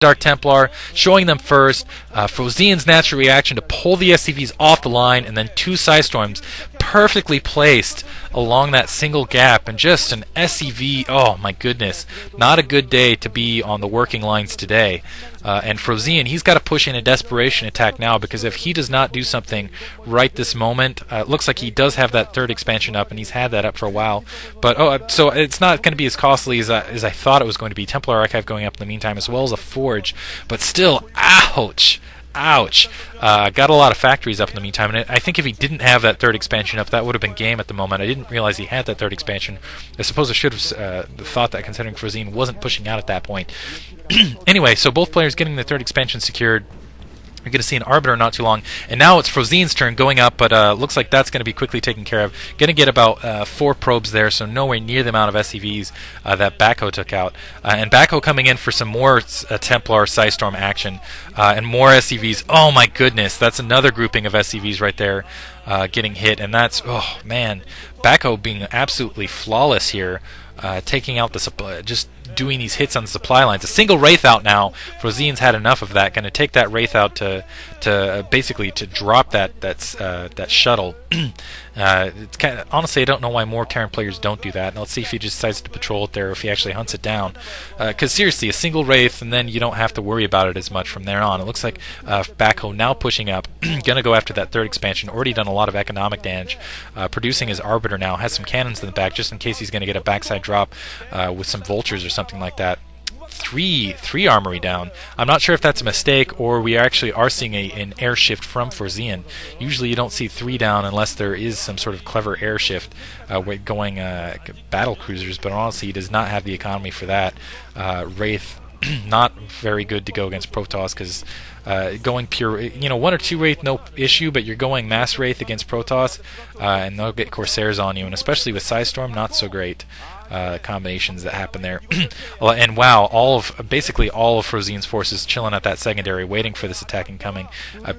Dark Templar, showing them first. Frozean's natural reaction to pull the SCVs off the line, and then 2 Psystorms perfectly placed along that single gap, and just an SCV. Oh my goodness, not a good day to be on the working lines today. And Frozean, he's got to push in a desperation attack now, because if he does not do something right this moment, it looks like he does have that 3rd expansion up, and he's had that up for a while. But so it's not going to be as costly as I thought it was going to be. Templar Archive going up in the meantime, as well as a Forge. But still, ouch! Ouch. Got a lot of factories up in the meantime, and I think if he didn't have that 3rd expansion up, that would have been game at the moment. I didn't realize he had that 3rd expansion. I suppose I should have thought that, considering Frozean wasn't pushing out at that point. Anyway, so both players getting the 3rd expansion secured. You're going to see an Arbiter not too long. And now it's Frozean's turn going up, but looks like that's going to be quickly taken care of. Going to get about 4 probes there, so nowhere near the amount of SCVs that Backho took out. And Backho coming in for some more Templar Psystorm action and more SCVs. Oh my goodness, that's another grouping of SCVs right there getting hit. And that's, oh man, Backho being absolutely flawless here. Taking out the supply, just doing these hits on the supply lines. A single Wraith out now. Frozean's had enough of that. Going to take that Wraith out to basically to drop that shuttle. It's kind of, honestly, I don't know why more Terran players don't do that. And let's see if he just decides to patrol it there, or if he actually hunts it down. Because seriously, a single Wraith, and then you don't have to worry about it as much from there on. It looks like Backho now pushing up, going to go after that 3rd expansion. Already done a lot of economic damage. Producing his Arbiter now, has some cannons in the back just in case he's going to get a backside drop with some vultures or something like that. Three armory down. I'm not sure if that's a mistake, or we actually are seeing an air shift from Frozean. Usually you don't see 3 down unless there is some sort of clever air shift going battle cruisers, but honestly he does not have the economy for that. Wraith, not very good to go against Protoss, because going pure, 1 or 2 Wraith no issue, but you're going mass Wraith against Protoss, and they'll get Corsairs on you, and especially with Psystorm, not so great. Combinations that happen there. And wow, basically all of Frozean's forces chilling at that secondary, waiting for this attack incoming.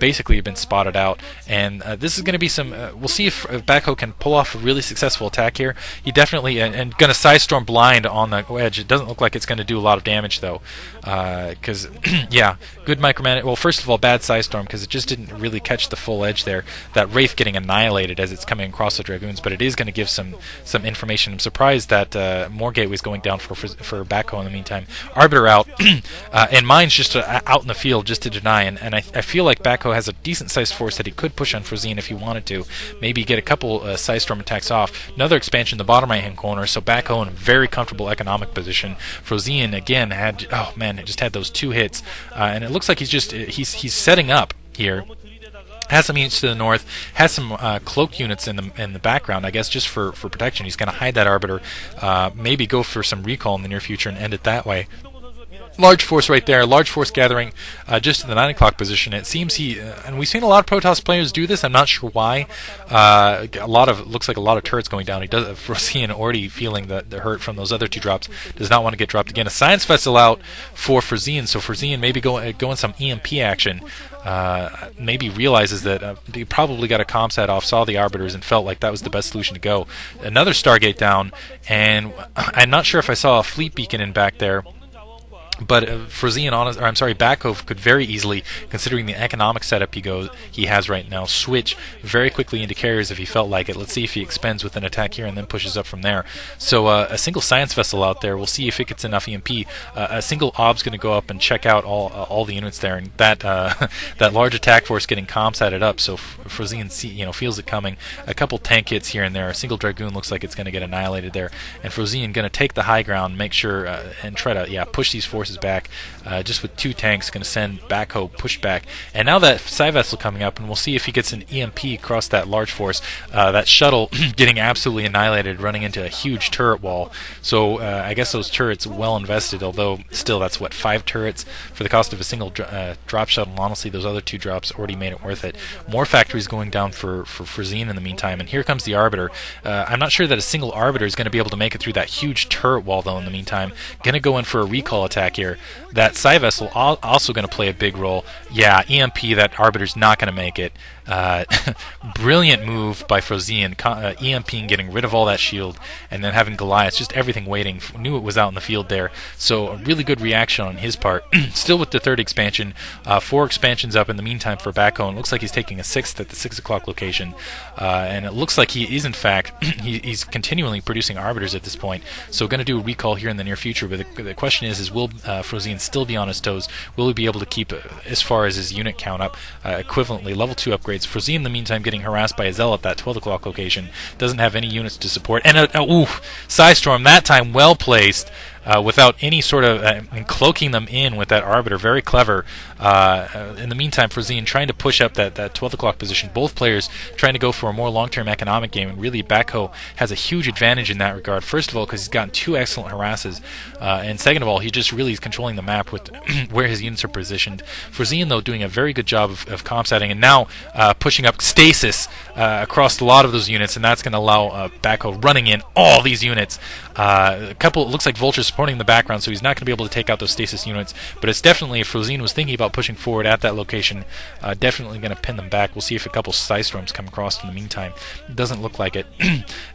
Basically have been spotted out, and this is going to be some. We'll see if Backho can pull off a really successful attack here. He definitely and going to Psystorm blind on the edge. It doesn't look like it's going to do a lot of damage though, because yeah, good micromanage. Well, first of all, bad Psystorm, because it just didn't really catch the full edge there. That Wraith getting annihilated as it's coming across the Dragoons, but it is going to give some information. I'm surprised that more gateways going down for Backho in the meantime. Arbiter out, and mine's just out in the field just to deny, and I feel like Backho has a decent sized force that he could push on Frozean if he wanted to. Maybe get a couple Psystorm attacks off. Another expansion in the bottom right hand corner, so Backho in a very comfortable economic position. Frozean again had, oh man, just had those 2 hits, and it looks like he's setting up here. Has some units to the north, has some cloaked units in the background, I guess, just for protection. He's going to hide that Arbiter, maybe go for some recall in the near future and end it that way. Large force right there, large force gathering just in the 9 o'clock position. It seems and we've seen a lot of Protoss players do this. I'm not sure why. Looks like a lot of turrets going down. He does Frozean already feeling the hurt from those other 2 drops. Does not want to get dropped again. A science vessel out for Frozean, so Frozean maybe go in some EMP action. Maybe realizes that he probably got a comsat off, saw the Arbiters, and felt like that was the best solution to go. Another Stargate down, and I'm not sure if I saw a fleet beacon in back there. But Backho could very easily, considering the economic setup he has right now, switch very quickly into carriers if he felt like it. Let's see if he expends with an attack here and then pushes up from there. So a single science vessel out there. We'll see if it gets enough EMP. A single ob's going to go up and check out all the units there, and that that large attack force getting comsatted up. So Frozean feels it coming. A couple tank hits here and there. A single Dragoon looks like it's going to get annihilated there, and Frozean going to take the high ground, make sure and try to push these forces back, just with 2 tanks, going to send Backho pushed back. And now that Psi Vessel coming up, and we'll see if he gets an EMP across that large force. That shuttle getting absolutely annihilated, running into a huge turret wall. So I guess those turrets well invested, although still that's what, 5 turrets for the cost of a single drop shuttle. Honestly, those other 2 drops already made it worth it. More factories going down for Frozean in the meantime, and here comes the Arbiter. I'm not sure that a single Arbiter is going to be able to make it through that huge turret wall though in the meantime. Going to go in for a recall attack here. That Psi Vessel also going to play a big role. Yeah, EMP, that Arbiter's not going to make it. Brilliant move by Frozean, EMPing, getting rid of all that shield, and then having Goliath, just everything waiting. Knew it was out in the field there. So a really good reaction on his part. Still with the third expansion, 4 expansions up in the meantime for Backho, and it looks like he's taking a 6th at the 6 o'clock location. And it looks like he is, in fact, he's continually producing Arbiters at this point. So going to do a recall here in the near future, but the question is will Frozean still be on his toes? Will he be able to keep, as far as his unit count up, equivalently level 2 upgrades? Frozean, in the meantime, getting harassed by a Zealot at that 12 o'clock location. Doesn't have any units to support. And Psystorm, that time well placed. Without any sort of cloaking them in with that Arbiter. Very clever. In the meantime, Frozean trying to push up that 12 o'clock position. Both players trying to go for a more long-term economic game, and really Backho has a huge advantage in that regard. First of all, because he's gotten 2 excellent harasses, and second of all, he just really is controlling the map with where his units are positioned. Frozean, though, doing a very good job of comp setting, and now pushing up stasis across a lot of those units, and that's going to allow Backho running in all these units. A couple, it looks like Vultures supporting the background, so he's not going to be able to take out those stasis units, but it's definitely, if Frozean was thinking about pushing forward at that location, definitely going to pin them back. We'll see if a couple Psystorms come across in the meantime. It doesn't look like it.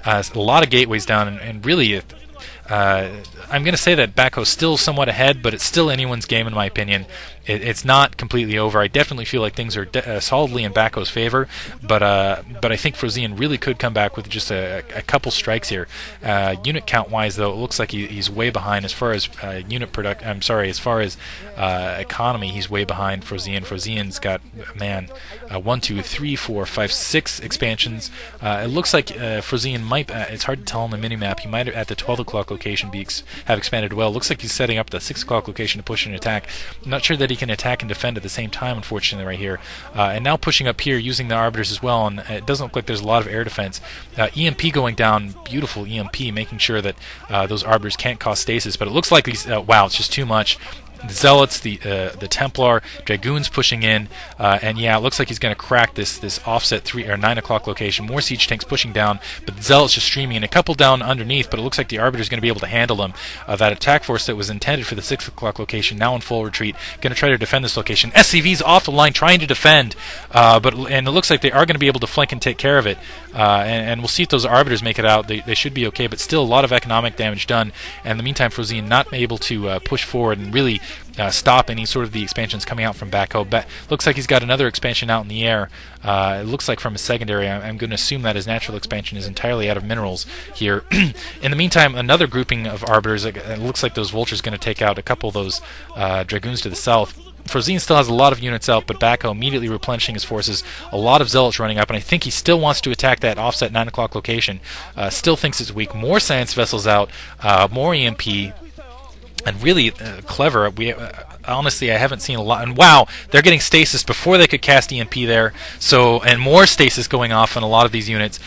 A lot of gateways down, and really I'm going to say that Backho's still somewhat ahead, but it's still anyone's game in my opinion. It's not completely over. I definitely feel like things are solidly in Backho's favor, but I think Frozean really could come back with just a couple strikes here. Unit count wise, though, it looks like he's way behind as far as unit product. I'm sorry, as far as economy, he's way behind Frozean. Frozean's got 1, 2, 3, 4, 5, 6 expansions. It looks like Frozean might. It's hard to tell on the minimap. He might at the 12 o'clock location have expanded well. Looks like he's setting up the 6 o'clock location to push an attack. I'm not sure that he can attack and defend at the same time, unfortunately, right here. And now pushing up here using the Arbiters as well, and it doesn't look like there's a lot of air defense. EMP going down, beautiful EMP, making sure that those Arbiters can't cause stasis, but it looks like these, wow, it's just too much. The Zealots, the Templar, Dragoons pushing in, and yeah, it looks like he's going to crack this offset 3 or 9 o'clock location. More siege tanks pushing down, but the Zealots just streaming in. A couple down underneath, but it looks like the Arbiter's going to be able to handle them. That attack force that was intended for the 6 o'clock location, now in full retreat, going to try to defend this location. SCV's off the line trying to defend, and it looks like they are going to be able to flank and take care of it. And we'll see if those Arbiters make it out. They should be okay, but still a lot of economic damage done. And in the meantime, Frozean not able to push forward and really stop any sort of the expansions coming out from Backho. Looks like he's got another expansion out in the air. It looks like from his secondary. I'm going to assume that his natural expansion is entirely out of minerals here. In the meantime, another grouping of Arbiters. It looks like those Vultures going to take out a couple of those Dragoons to the south. Frozean still has a lot of units out, but Backho immediately replenishing his forces. A lot of Zealots running up, and I think he still wants to attack that offset 9 o'clock location. Still thinks it's weak. More Science Vessels out, more EMP. And really clever. Honestly, I haven't seen a lot. And wow, they're getting stasis before they could cast EMP there. So, and more stasis going off on a lot of these units.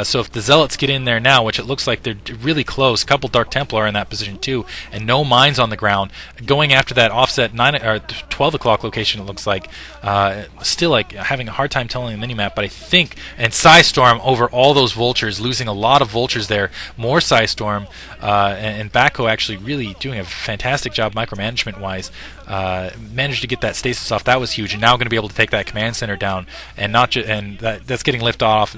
So if the Zealots get in there now, which it looks like they're really close, a couple Dark Templar are in that position too, and no mines on the ground, going after that offset 9 or 12 o'clock location. It looks like still like having a hard time telling the minimap, but I think, and Psystorm over all those Vultures, losing a lot of Vultures there. More Psystorm, and Backho actually really doing a fantastic job micromanagement wise. Managed to get that stasis off. That was huge, and now going to be able to take that command center down, and that's getting lifted off.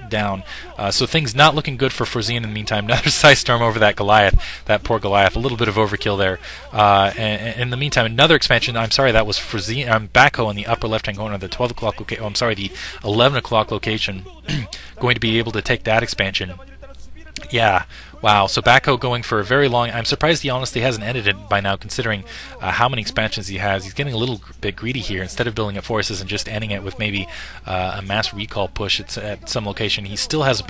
Down. So things not looking good for Frozean in the meantime. Another Psystorm over that Goliath, that poor Goliath. A little bit of overkill there. And in the meantime, another expansion. I'm sorry, that was Frozean. Backho in the upper left-hand corner, the 12 o'clock location. Oh, I'm sorry, the 11 o'clock location. Going to be able to take that expansion. Yeah. Wow, so Backho going for a very long. I'm surprised he honestly hasn't ended it by now, considering how many expansions he has. He's getting a little bit greedy here. Instead of building up forces and just ending it with maybe a mass recall push at some location, he still has.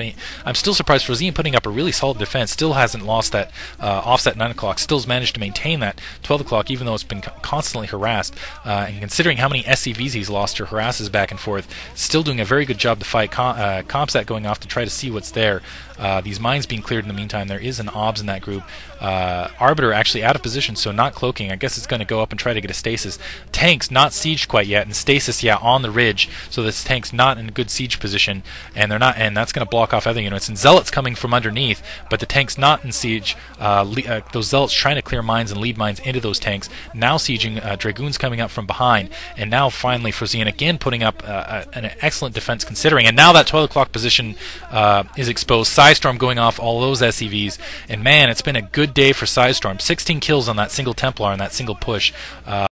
I'm still surprised Frozean putting up a really solid defense. Still hasn't lost that offset 9 o'clock. Still's managed to maintain that 12 o'clock, even though it's been constantly harassed. And considering how many SCVs he's lost or harasses back and forth, still doing a very good job to fight. Comsat going off to try to see what's there. These mines being cleared in the meantime. meantime, there is an OBS in that group. Arbiter actually out of position, so not cloaking. I guess it's going to go up and try to get a stasis. Tanks not sieged quite yet, and stasis, yeah, on the ridge. So this tank's not in a good siege position, and they're not, and that's going to block off other units. And zealots coming from underneath, but the tank's not in siege. Those zealots trying to clear mines and lead mines into those tanks. Now sieging, dragoons coming up from behind, and now finally Frozean again putting up an excellent defense considering. And now that toilet clock position is exposed. Psystorm going off all those SCVs, and man, it's been a good day for Psystorm. 16 kills on that single Templar and that single push.